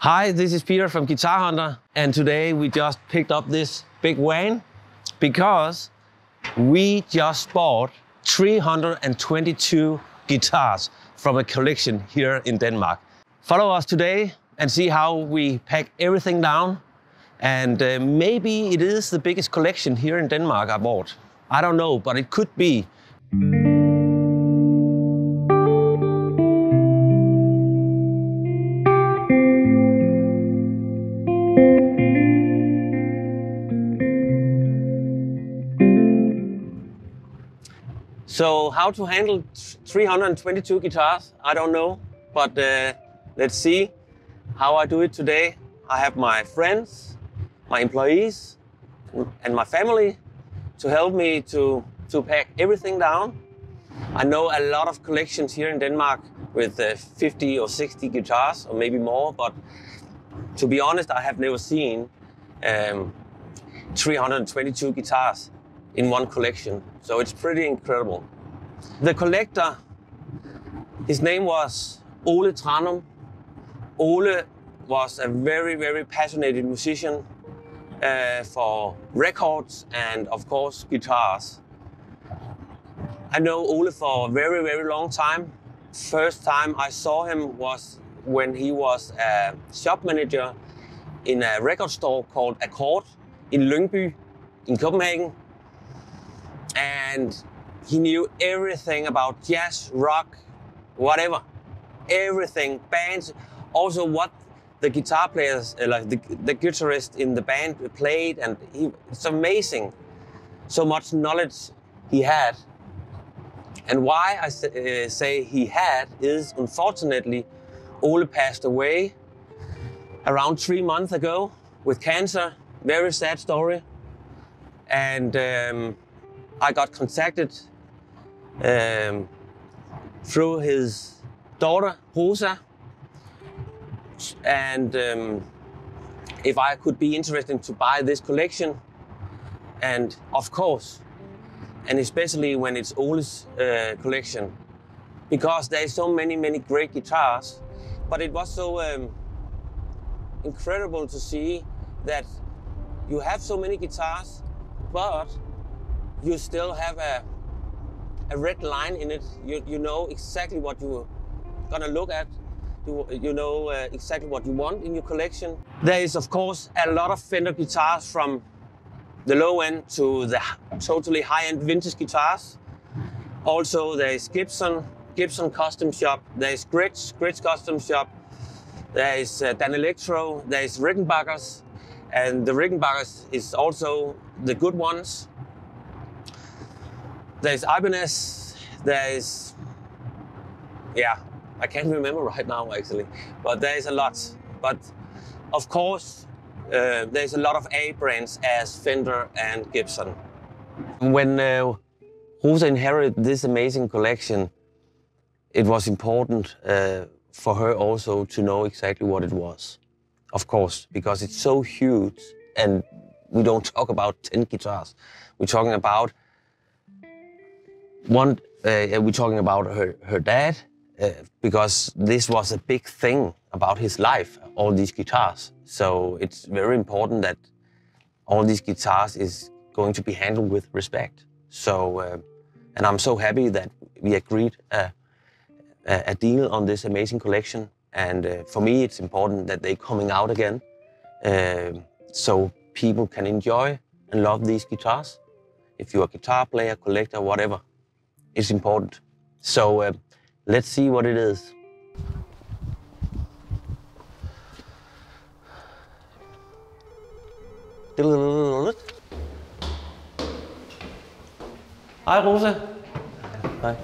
Hi, this is Peter from Guitar Hunter, and today we just picked up this big van because we just bought 322 guitars from a collection here in Denmark. Follow us today and see how we pack everything down, and maybe it is the biggest collection here in Denmark I bought. I don't know, but it could be. So how to handle 322 guitars, I don't know, but let's see how I do it today. I have my friends, my employees, and my family to help me to pack everything down. I know a lot of collections here in Denmark with 50 or 60 guitars, or maybe more, but to be honest, I have never seen 322 guitars in one collection. So it's pretty incredible. The collector, his name was Ole Tranum. Ole was a very, very passionate musician for records and of course guitars. I know Ole for a very, very long time. First time I saw him was when he was a shop manager in a record store called Accord in Lyngby in Copenhagen. And he knew everything about jazz, rock, whatever. Everything, bands, also what the guitar players, like the guitarist in the band played, and it's amazing. So much knowledge he had. And why I say he had is, unfortunately, Ole passed away around 3 months ago with cancer. Very sad story. And I got contacted through his daughter, Rosa, and if I could be interested to buy this collection. And of course, and especially when it's Ole's collection, because there are so many great guitars. But it was so incredible to see that you have so many guitars, but you still have a red line in it. You know exactly what you're gonna look at. You know exactly what you want in your collection. There is of course a lot of Fender guitars from the low end to the totally high-end vintage guitars. Also there is Gibson Custom Shop, there is Gretsch Custom Shop, there is Dan Electro, there is Rickenbackers, and the Rickenbackers is also the good ones. There's Ibanez, there's, yeah, I can't remember right now actually, but there's a lot. But of course, there's a lot of A brands as Fender and Gibson. When Rosa inherited this amazing collection, it was important for her also to know exactly what it was. Of course, because it's so huge, and we don't talk about 10 guitars. We're talking about we're talking about her dad, because this was a big thing about his life, all these guitars. So it's very important that all these guitars is going to be handled with respect. So, and I'm so happy that we agreed a deal on this amazing collection. And for me, it's important that they're coming out again, so people can enjoy and love these guitars. If you're a guitar player, collector, whatever, it's important. So let's see what it is. Hi, Rosa. Hi.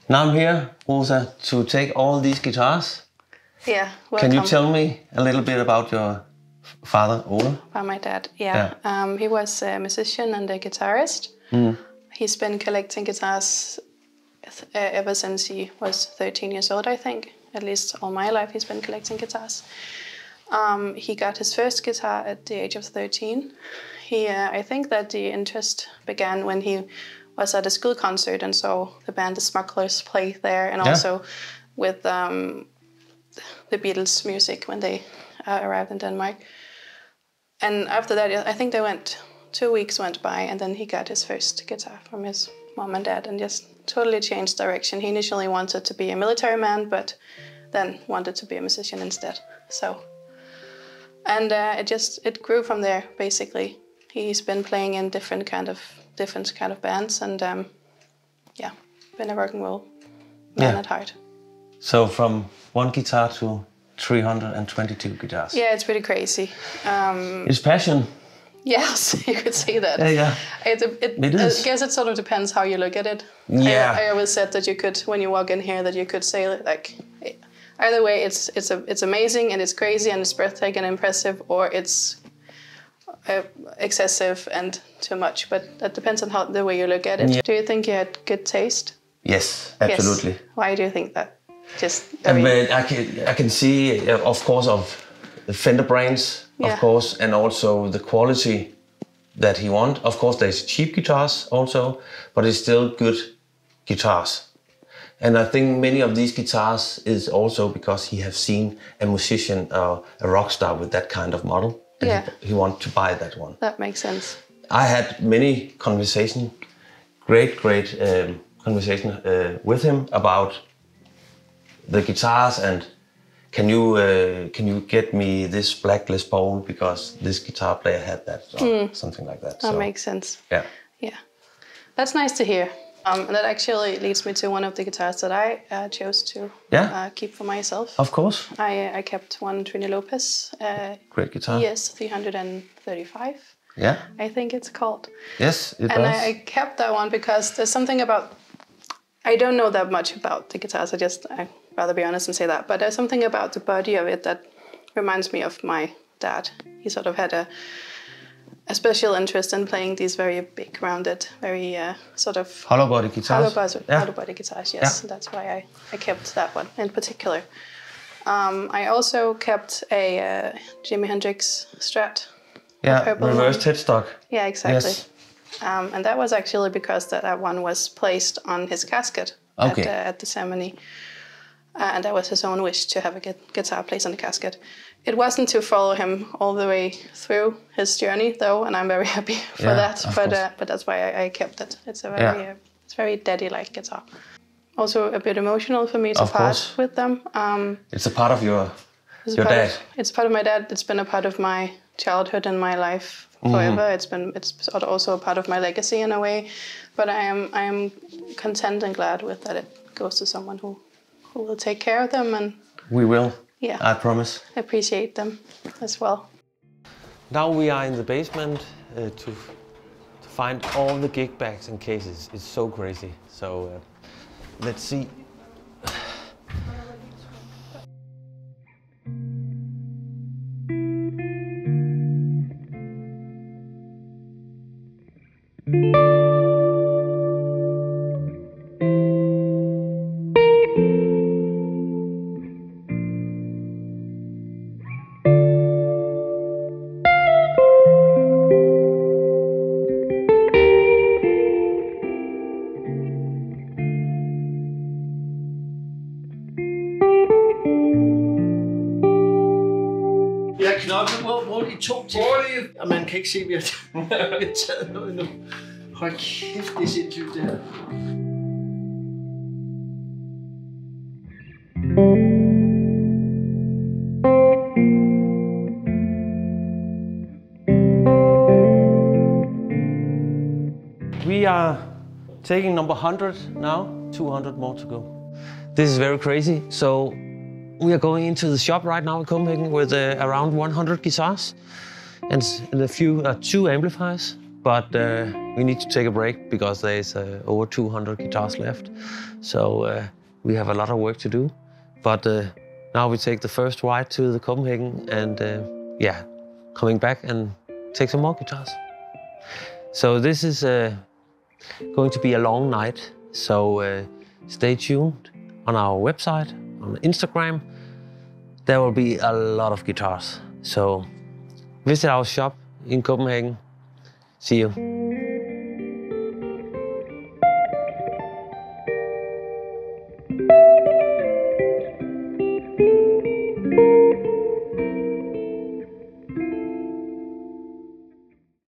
Now I'm here, Rosa, to take all these guitars. Yeah, welcome. Can you tell me a little bit about your father, Ole? About my dad, yeah. He was a musician and a guitarist. He's been collecting guitars ever since he was 13 years old, I think. At least all my life he's been collecting guitars. He got his first guitar at the age of 13. I think that the interest began when he was at a school concert and saw the band The Smugglers play there, and also with the Beatles' music when they arrived in Denmark. And after that, I think 2 weeks went by, and then he got his first guitar from his mom and dad, and just totally changed direction. He initially wanted to be a military man, but then wanted to be a musician instead. So, and it grew from there. Basically, he's been playing in different kind of bands, and been a rock and roll man at heart. So from one guitar to 322 guitars. Yeah, it's pretty crazy. It's passion. Yes, you could say that. Yeah. It is. I guess it sort of depends how you look at it. Yeah. I always said that you could, when you walk in here, that you could say like, either way, it's amazing and it's crazy and it's breathtaking and impressive, or it's excessive and too much. But that depends on the way you look at it. Yeah. Do you think you had good taste? Yes, absolutely. Yes. Why do you think that? I can see, of course, of the Fender brands, of course, and also the quality that he wants. Of course, there's cheap guitars also, but it's still good guitars. And I think many of these guitars is also because he has seen a musician, a rock star with that kind of model. And he wants to buy that one. That makes sense. I had many conversations, great conversation with him about the guitars, and can you get me this black Les Paul because this guitar player had that, or something like that. That makes sense. Yeah. Yeah, that's nice to hear. And that actually leads me to one of the guitars that I chose to keep for myself. Of course. I kept one Trini Lopez. Great guitar. Yes, 335. Yeah. I think it's called. Yes, it does. And I kept that one because there's something about. I don't know that much about the guitars. I'd rather be honest and say that. But there's something about the body of it that reminds me of my dad. He sort of had a special interest in playing these very big, rounded, very sort of hollow body guitars. Hollow body guitars, yes. Yeah. That's why I kept that one in particular. I also kept a Jimi Hendrix Strat. Yeah, reversed headstock. Yeah, exactly. Yes. And that was actually because that one was placed on his casket at the ceremony. And that was his own wish to have a guitar placed on the casket. It wasn't to follow him all the way through his journey, though, and I'm very happy for that. But that's why I kept it. It's a very daddy-like guitar. Also a bit emotional for me to part with them. It's a part of your dad. It's part of my dad. It's been a part of my childhood and my life forever. It's also a part of my legacy in a way. But I am content and glad with that it goes to someone who will take care of them, and we will. Yeah, I promise. Appreciate them as well. Now we are in the basement to find all the gig bags and cases. It's so crazy. So let's see. Hvor I to til. Og man kan ikke se, at vi har taget noget endnu. Hold kæft, det er sindssygt det her. We are taking number 100 now, 200 more to go. This is very crazy. So we are going into the shop right now in Copenhagen with around 100 guitars and a few, 2 amplifiers. But we need to take a break because there's over 200 guitars left. So we have a lot of work to do. But now we take the first ride to the Copenhagen and coming back and take some more guitars. So this is going to be a long night. So stay tuned on our website, on Instagram. There will be a lot of guitars. So visit our shop in Copenhagen. See you.